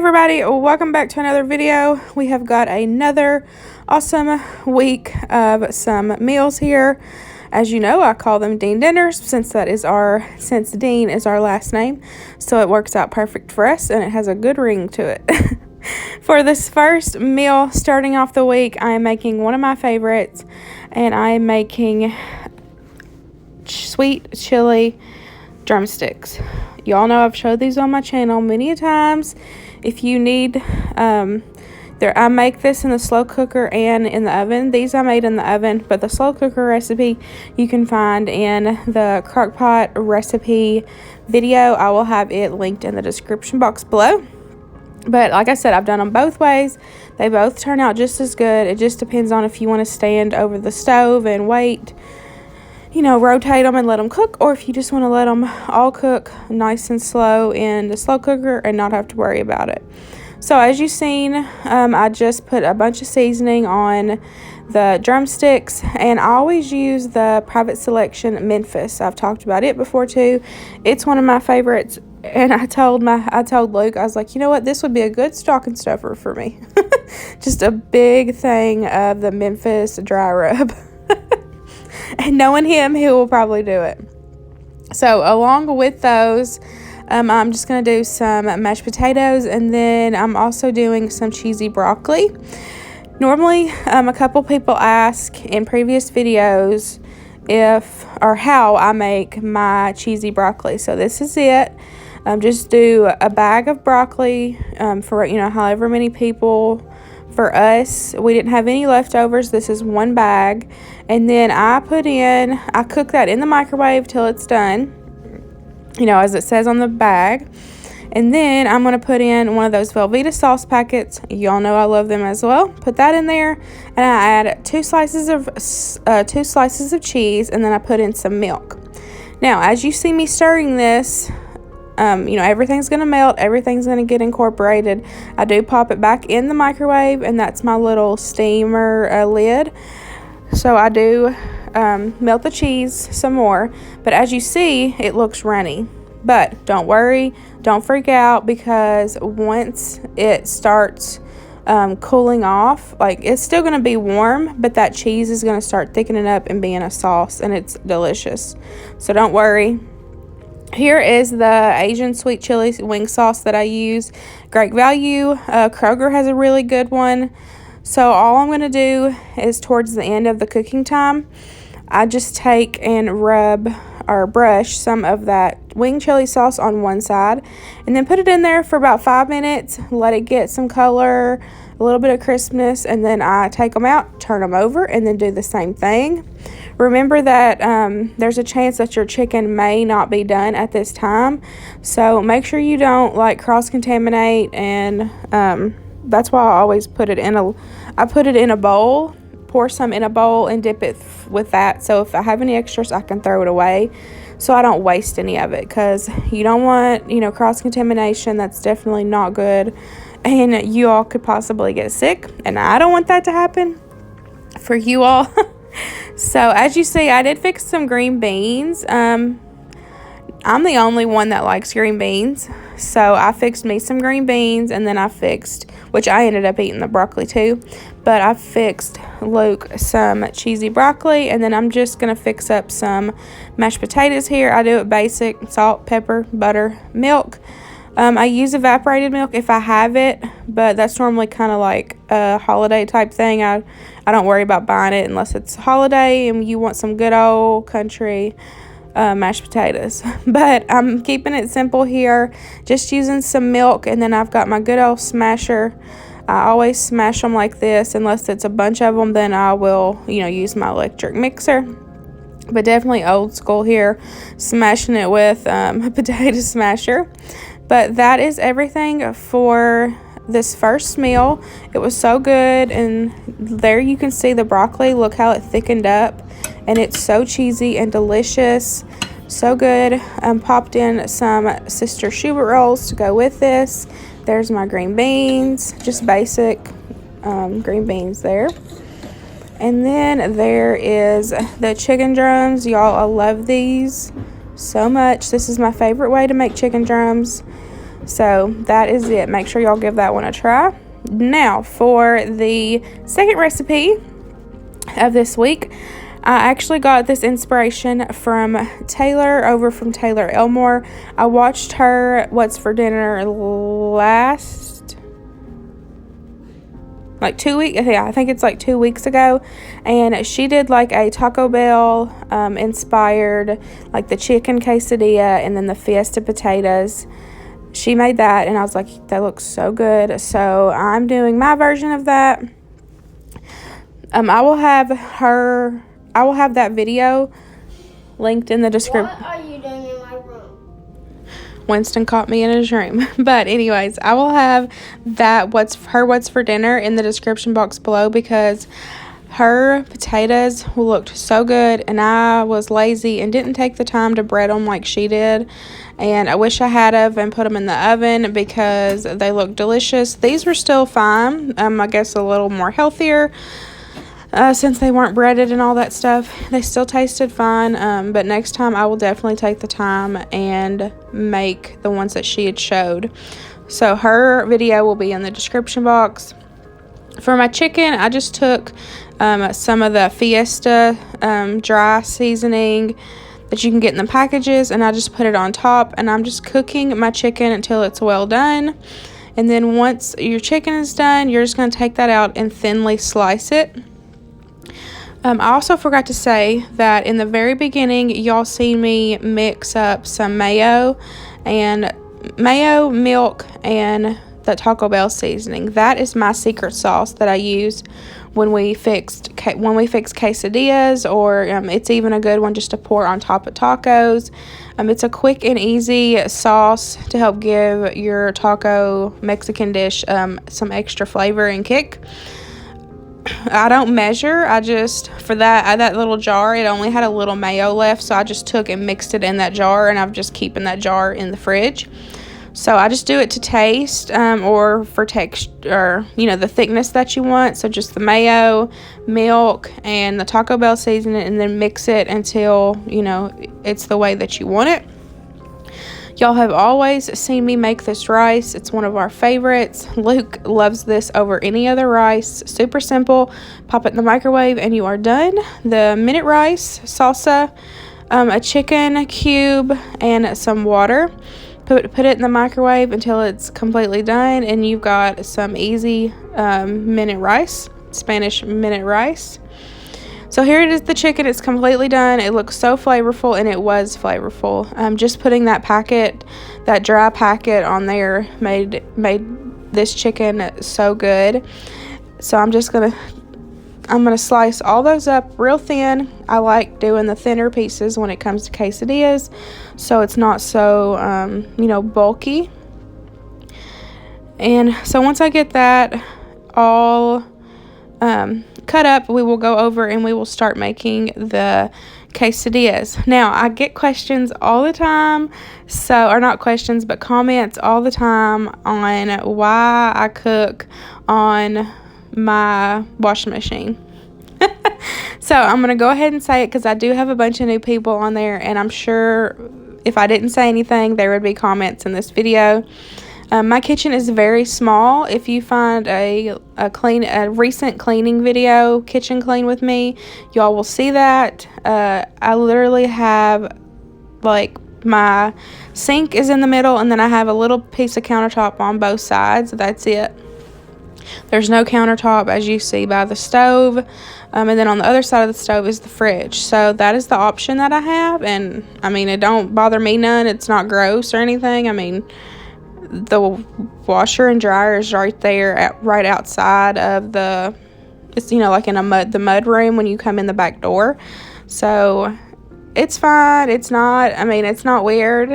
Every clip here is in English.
everybody, welcome back to another video. We have got another awesome week of some meals here. As you know, I call them Dean dinners since Dean is our last name, so it works out perfect for us and it has a good ring to it. For this first meal starting off the week, I am making one of my favorites, and I am making sweet chili drumsticks. Y'all know I've showed these on my channel many a times. If you need, I make this in the slow cooker and in the oven. These I made in the oven, but the slow cooker recipe you can find in the crockpot recipe video. I will have it linked in the description box below. But like I said, I've done them both ways. They both turn out just as good. It just depends on if you want to stand over the stove and wait, rotate them and let them cook, or if you just want to let them all cook nice and slow in the slow cooker and not have to worry about it. So as you've seen, I just put a bunch of seasoning on the drumsticks, and I always use the Private Selection Memphis. I've talked about it before too. It's one of my favorites, and I told Luke, I was like, you know what, this would be a good stocking stuffer for me. Just a big thing of the Memphis dry rub. And knowing him, he will probably do it. So along with those, I'm just going to do some mashed potatoes, and then I'm also doing some cheesy broccoli. Normally, a couple people ask in previous videos how I make my cheesy broccoli. So this is it. Just do a bag of broccoli for however many people. For us, we didn't have any leftovers. This is one bag. And then I cook that in the microwave till it's done, as it says on the bag. And then I'm going to put in one of those Velveeta sauce packets. Y'all know I love them as well. Put that in there, and I add two slices of cheese, and then I put in some milk. Now, as you see me stirring this, everything's going to melt. Everything's going to get incorporated. I do pop it back in the microwave, and that's my little steamer lid. So I do melt the cheese some more. But as you see, it looks runny. But don't worry. Don't freak out, because once it starts cooling off, it's still going to be warm, but that cheese is going to start thickening up and being a sauce, and it's delicious. So don't worry. Here is the Asian sweet chili wing sauce that I use. Great value. Kroger has a really good one. So all I'm going to do is towards the end of the cooking time, I just take and rub or brush some of that wing chili sauce on one side, and then put it in there for about 5 minutes. Let it get some color, a little bit of crispness, and then I take them out, turn them over, and then do the same thing. Remember that there's a chance that your chicken may not be done at this time, so make sure you don't cross-contaminate, and that's why I always put it in a bowl, pour some in a bowl, and dip it with that, so if I have any extras, I can throw it away, so I don't waste any of it, because you don't want, cross-contamination. That's definitely not good, and you all could possibly get sick, and I don't want that to happen for you all. So as you see, I did fix some green beans. I'm the only one that likes green beans, so I fixed me some green beans, and then which I ended up eating the broccoli too, but I fixed Luke some cheesy broccoli, and then I'm just going to fix up some mashed potatoes here. I do it basic: salt, pepper, butter, milk. I use evaporated milk if I have it, but that's normally kind of like a holiday type thing. I don't worry about buying it unless it's holiday and you want some good old country mashed potatoes. But I'm keeping it simple here, just using some milk, and then I've got my good old smasher. I always smash them like this. Unless it's a bunch of them, then I will, use my electric mixer. But definitely old school here, smashing it with a potato smasher. But that is everything for this first meal. It was so good, and there you can see the broccoli. Look how it thickened up, and it's so cheesy and delicious. So good. Popped in some Sister Schubert rolls to go with this. There's my green beans, just basic green beans there. And then there is the chicken drums. Y'all, I love these so much. This is my favorite way to make chicken drums. So that is it. Make sure y'all give that one a try. Now for the second recipe of this week, I actually got this inspiration from Taylor over from Taylor Elmore. I watched her What's for Dinner like 2 weeks, yeah, I think it's like 2 weeks ago, and she did like a Taco Bell inspired, like the chicken quesadilla and then the Fiesta potatoes. She made that, and I was like, that looks so good. So I'm doing my version of that. I will have that video linked in the description. What are you doing in my room? Winston caught me in his room. But anyways, I will have that what's for dinner in the description box below, because her potatoes looked so good and I was lazy and didn't take the time to bread them like she did, and I wish I had of and put them in the oven because they look delicious. These were still fine, I guess a little more healthier, since they weren't breaded and all that stuff. They still tasted fine, but next time I will definitely take the time and make the ones that she had showed. So her video will be in the description box. For my chicken, I just took some of the Fiesta dry seasoning that you can get in the packages, and I just put it on top, and I'm just cooking my chicken until it's well done. And then once your chicken is done, you're just going to take that out and thinly slice it. I also forgot to say that in the very beginning, y'all see me mix up some mayo, milk, and the Taco Bell seasoning. That is my secret sauce that I use when we fix quesadillas, or it's even a good one just to pour on top of tacos. It's a quick and easy sauce to help give your taco Mexican dish some extra flavor and kick. I don't measure. I just, for that little jar, it only had a little mayo left, so I just took and mixed it in that jar, and I'm just keeping that jar in the fridge. So I just do it to taste, or for texture, the thickness that you want. So just the mayo, milk, and the Taco Bell seasoning, and then mix it until, it's the way that you want it. Y'all have always seen me make this rice. It's one of our favorites. Luke loves this over any other rice. Super simple. Pop it in the microwave and you are done. The minute rice, salsa, a chicken cube, and some water. Put it in the microwave until it's completely done, and you've got some easy minute rice, Spanish minute rice. So here it is, the chicken. It's completely done. It looks so flavorful, and it was flavorful. Just putting that dry packet on there made this chicken so good. So I'm gonna slice all those up real thin. I like doing the thinner pieces when it comes to quesadillas, so it's not so bulky. And so once I get that all cut up, we will go over and we will start making the quesadillas. Now, I get questions all the time, or not questions, but comments all the time on why I cook on my washing machine. So I'm going to go ahead and say it, because I do have a bunch of new people on there, and I'm sure if I didn't say anything, there would be comments in this video. My kitchen is very small. If you find a recent cleaning video, kitchen clean with me, y'all will see that. I literally have, like, my sink is in the middle, and then I have a little piece of countertop on both sides. That's it. There's no countertop, as you see by the stove, and then on the other side of the stove is the fridge. So that is the option that I have, and it don't bother me none. It's not gross or anything. The washer and dryer is right there, right outside of it's like in the mud room when you come in the back door. So it's fine. It's not weird.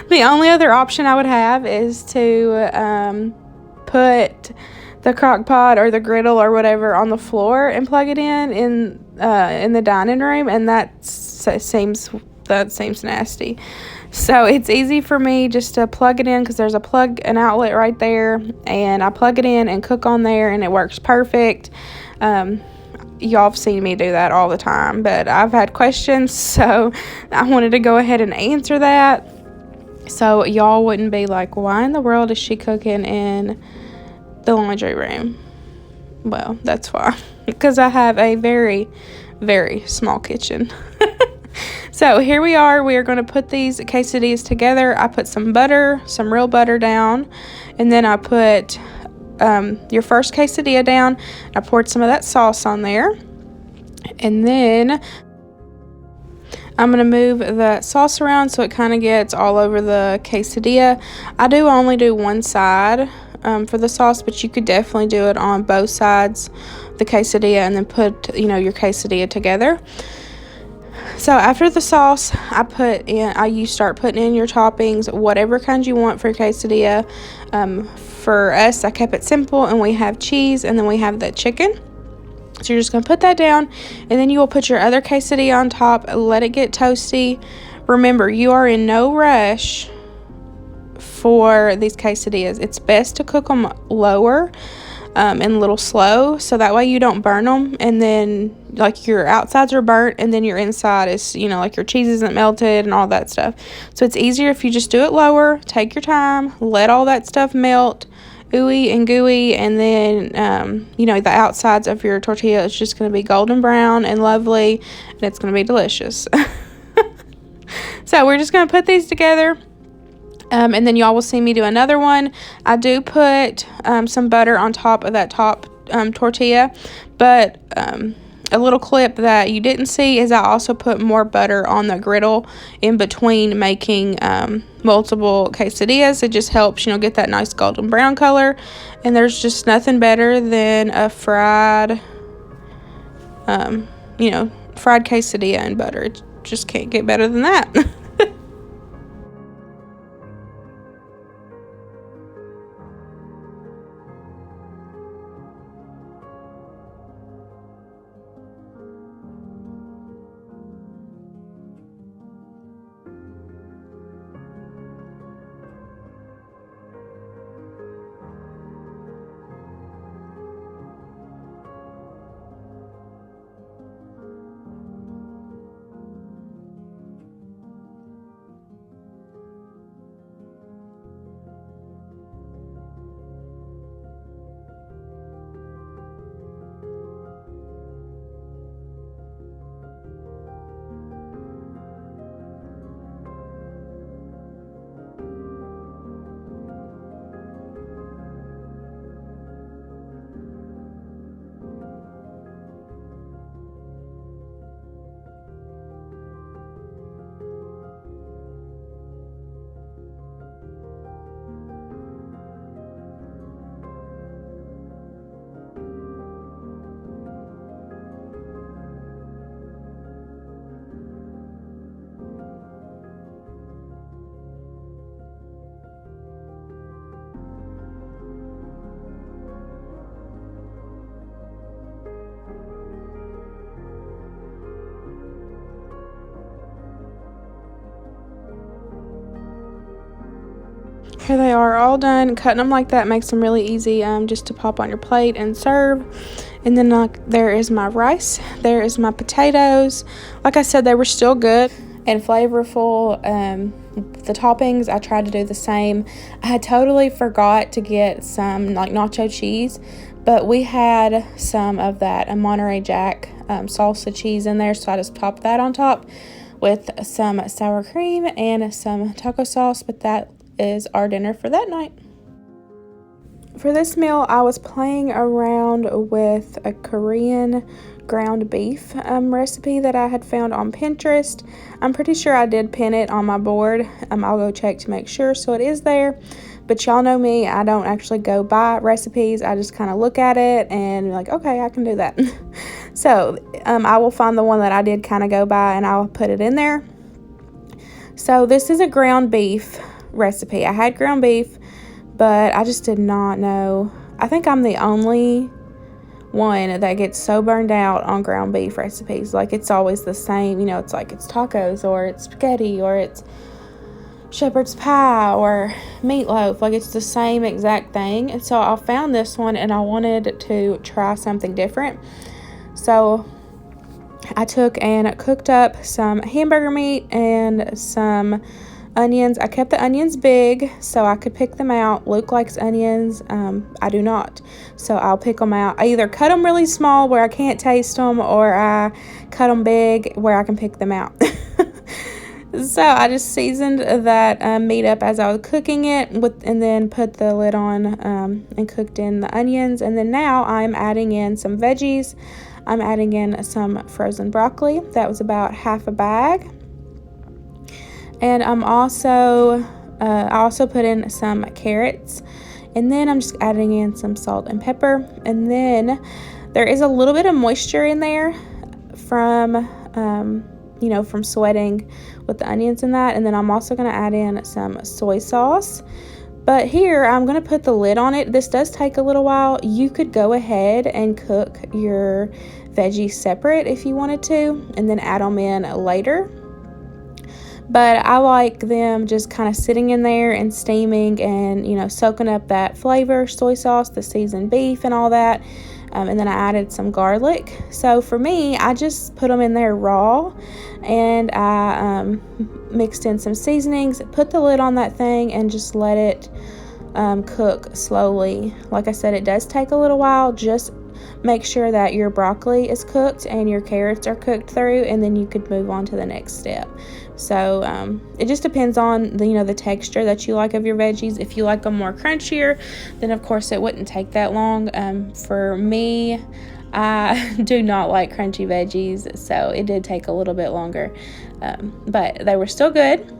The only other option I would have is to put the crock pot or the griddle or whatever on the floor and plug it in the dining room, and that seems nasty. So it's easy for me just to plug it in, because there's an outlet right there, and I plug it in and cook on there, and it works perfect. Y'all have seen me do that all the time, but I've had questions, so I wanted to go ahead and answer that. So y'all wouldn't be like, why in the world is she cooking in the laundry room? Well, that's why. Because I have a very, very small kitchen. So here we are. We are going to put these quesadillas together. I put some butter, some real butter down. And then I put your first quesadilla down. I poured some of that sauce on there. And then I'm going to move the sauce around so it kind of gets all over the quesadilla. I do only do one side for the sauce, but you could definitely do it on both sides, the quesadilla, and then put, your quesadilla together. So after the sauce, you start putting in your toppings, whatever kind you want for your quesadilla. For us, I kept it simple, and we have cheese, and then we have the chicken. So you're just going to put that down, and then you will put your other quesadilla on top, let it get toasty. Remember, you are in no rush for these quesadillas. It's best to cook them lower and a little slow, so that way you don't burn them, and then like your outsides are burnt and then your inside is, like your cheese isn't melted and all that stuff. So it's easier if you just do it lower, take your time, let all that stuff melt, ooey and gooey, and then the outsides of your tortilla is just going to be golden brown and lovely, and it's going to be delicious. So we're just going to put these together. And then y'all will see me do another one. I do put some butter on top of that top tortilla, but a little clip that you didn't see is I also put more butter on the griddle in between making multiple quesadillas. It just helps, get that nice golden brown color. And there's just nothing better than a fried quesadilla and butter. It just can't get better than that. Here they are, all done. Cutting them like that makes them really easy just to pop on your plate and serve. And then there is my rice. There is my potatoes. Like I said, they were still good and flavorful. The toppings, I tried to do the same. I had totally forgot to get some nacho cheese, but we had some of that Monterey Jack salsa cheese in there, so I just popped that on top with some sour cream and some taco sauce. But that is our dinner for that night. For this meal, I was playing around with a Korean ground beef recipe that I had found on Pinterest. I'm pretty sure I did pin it on my board. I'll go check to make sure, so it is there. But y'all know me, I don't actually go buy recipes. I just kind of look at it and be like, okay, I can do that. So I will find the one that I did kind of go by and I'll put it in there. So this is a ground beef recipe. I had ground beef, but I just did not know. I think I'm the only one that gets so burned out on ground beef recipes. Like, it's always the same, it's like it's tacos or it's spaghetti or it's shepherd's pie or meatloaf. Like, it's the same exact thing. And so I found this one and I wanted to try something different. So I took and cooked up some hamburger meat and some onions. I kept the onions big so I could pick them out. Luke likes onions. I do not. So I'll pick them out. I either cut them really small where I can't taste them, or I cut them big where I can pick them out. So I just seasoned that meat up as I was cooking it, and then put the lid on and cooked in the onions. And then now I'm adding in some veggies. I'm adding in some frozen broccoli. That was about half a bag. And I also put in some carrots. And then I'm just adding in some salt and pepper. And then there is a little bit of moisture in there from from sweating with the onions and that. And then I'm also going to add in some soy sauce. But here I'm going to put the lid on it. This does take a little while. You could go ahead and cook your veggies separate if you wanted to, and then add them in later. But I like them just kind of sitting in there and steaming and, soaking up that flavor, soy sauce, the seasoned beef and all that. And then I added some garlic. So for me, I just put them in there raw, and I mixed in some seasonings, put the lid on that thing, and just let it cook slowly. Like I said, it does take a little while. Just make sure that your broccoli is cooked and your carrots are cooked through, and then you could move on to the next step. So it just depends on the texture that you like of your veggies. If you like them more crunchier, then of course it wouldn't take that long. For me, I do not like crunchy veggies, so it did take a little bit longer, but they were still good.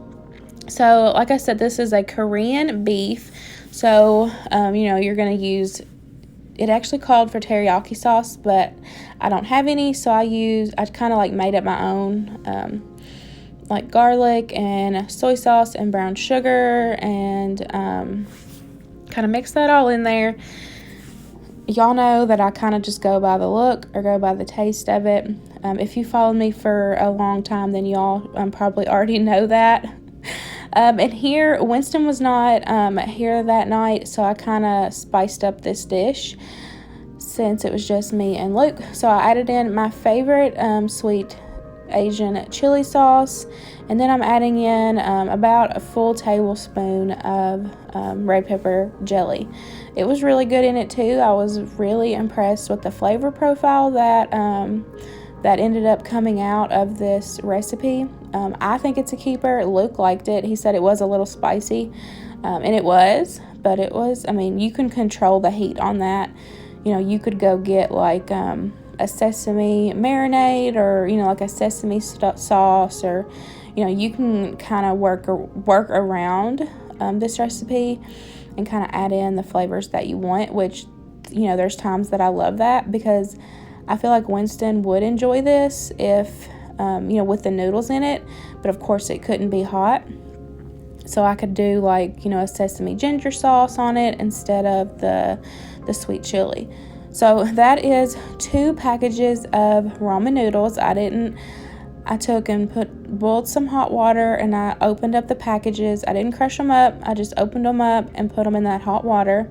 So like I said, this is a Korean beef, so you're going to use, it actually called for teriyaki sauce, but I don't have any, so I kind of like made up my own, like garlic and soy sauce and brown sugar, and kind of mix that all in there. Y'all know that I kind of just go by the look or go by the taste of it. If you followed me for a long time, then y'all probably already know that. And here, Winston was not here that night, so I kind of spiced up this dish since it was just me and Luke. So I added in my favorite sweet Asian chili sauce, and then I'm adding in about a full tablespoon of red pepper jelly. It was really good in it too. I was really impressed with the flavor profile that ended up coming out of this recipe. I think it's a keeper. Luke liked it. He said it was a little spicy, and it was, but it was, you can control the heat on that. You could go get like a sesame marinade, or like a sesame sauce, or you can kind of work around this recipe and kind of add in the flavors that you want, which there's times that I love that, because I feel like Winston would enjoy this if with the noodles in it, but of course it couldn't be hot, so I could do like a sesame ginger sauce on it instead of the sweet chili. So that is 2 packages of ramen noodles. I took and boiled some hot water, and I opened up the packages. I didn't crush them up. I just opened them up and put them in that hot water.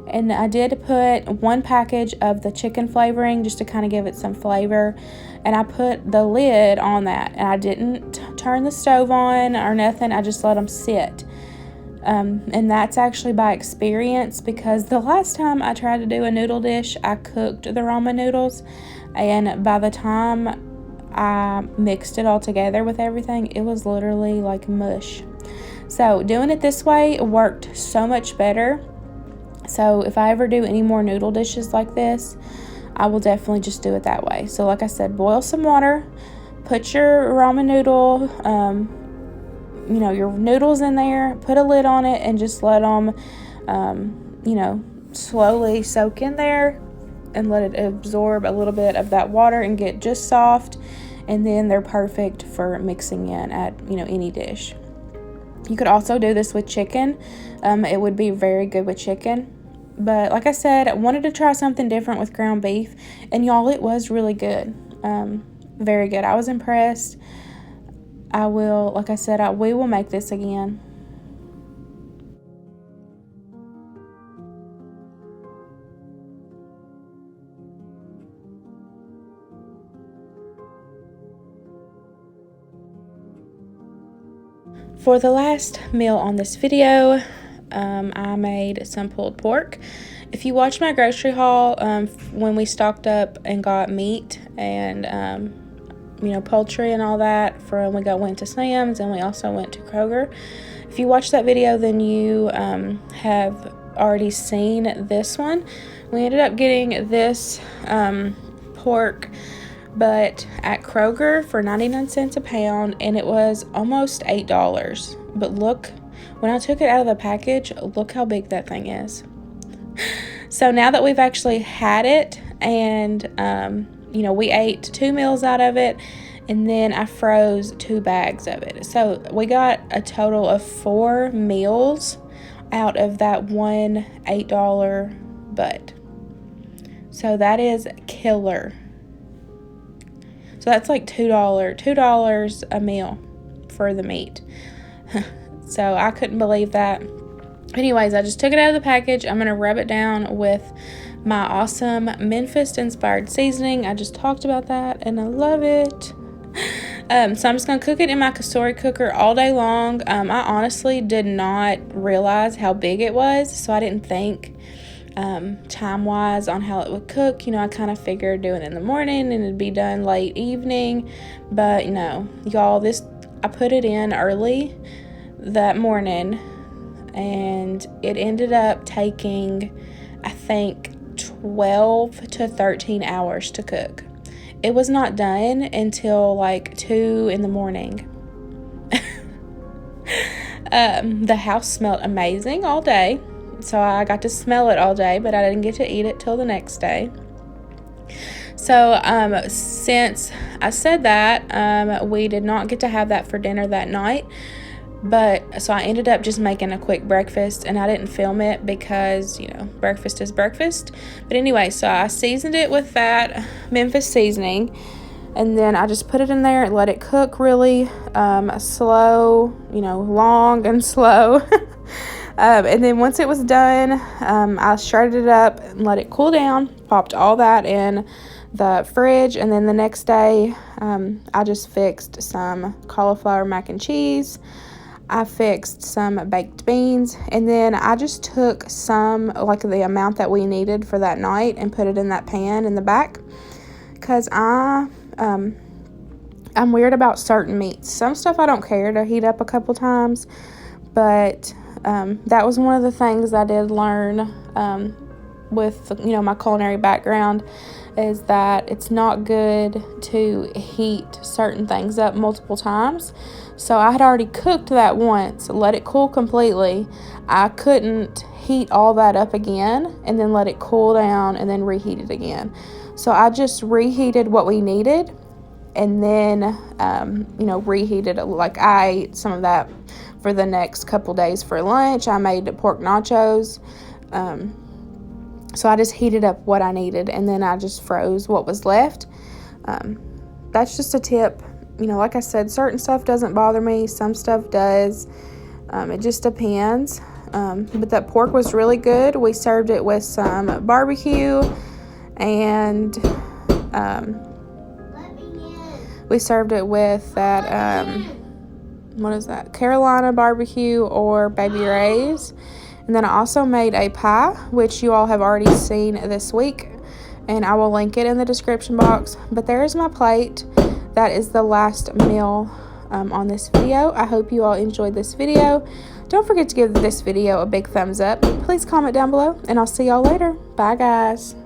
And I did put 1 package of the chicken flavoring just to kind of give it some flavor. And I put the lid on that, and I didn't turn the stove on or nothing. I just let them sit. And that's actually by experience, because the last time I tried to do a noodle dish, I cooked the ramen noodles, and by the time I mixed it all together with everything, it was literally like mush. So doing it this way worked so much better. So if I ever do any more noodle dishes like this, I will definitely just do it that way. So like I said, boil some water, put your ramen noodle, your noodles in there, put a lid on it, and just let them, slowly soak in there and let it absorb a little bit of that water and get just soft. And then they're perfect for mixing in at, any dish. You could also do this with chicken. It would be very good with chicken. But like I said, I wanted to try something different with ground beef. And y'all, it was really good. Very good. I was impressed. We will make this again. For the last meal on this video, I made some pulled pork. If you watch my grocery haul, when we stocked up and got meat and poultry and all that, from we went to Sam's and we also went to Kroger. If you watch that video, then you have already seen this one. We ended up getting this pork, but at Kroger for 99 cents a pound, and it was almost $8. But look, when I took it out of the package, look how big that thing is. So now that we've actually had it, and we ate 2 meals out of it, and then I froze 2 bags of it. So we got a total of 4 meals out of that one $8 butt. So that is killer. So that's like $2 a meal for the meat. So I couldn't believe that. Anyways, I just took it out of the package. I'm going to rub it down with my awesome Memphis-inspired seasoning. I just talked about that, and I love it. So I'm just going to cook it in my Castore cooker all day long. I honestly did not realize how big it was, so I didn't think time-wise on how it would cook. I kind of figured doing it in the morning and it'd be done late evening. But, y'all, I put it in early that morning, and it ended up taking, I think, 12 to 13 hours to cook. It was not done until like 2 in the morning. The house smelled amazing all day, so I got to smell it all day, but I didn't get to eat it till the next day. So since I said that, we did not get to have that for dinner that night. So I ended up just making a quick breakfast, and I didn't film it because, breakfast is breakfast. But anyway, so I seasoned it with that Memphis seasoning, and then I just put it in there and let it cook really slow, long and slow. And then once it was done, I shredded it up and let it cool down, popped all that in the fridge, and then the next day, I just fixed some cauliflower mac and cheese. I fixed some baked beans, and then I just took some, like the amount that we needed for that night, and put it in that pan in the back, because I'm weird about certain meats. Some stuff I don't care to heat up a couple times, but that was one of the things I did learn with my culinary background, is that it's not good to heat certain things up multiple times. So I had already cooked that once, let it cool completely. I couldn't heat all that up again and then let it cool down and then reheat it again. So I just reheated what we needed, and then reheated it. Like, I ate some of that for the next couple days for lunch. I made pork nachos. So I just heated up what I needed, and then I just froze what was left. That's just a tip. Like I said, certain stuff doesn't bother me. Some stuff does. It just depends. But that pork was really good. We served it with some barbecue, and we served it with that, what is that? Carolina barbecue or Baby Ray's. And then I also made a pie, which you all have already seen this week, and I will link it in the description box. But there is my plate. That is the last meal on this video. I hope you all enjoyed this video. Don't forget to give this video a big thumbs up. Please comment down below, and I'll see y'all later. Bye, guys.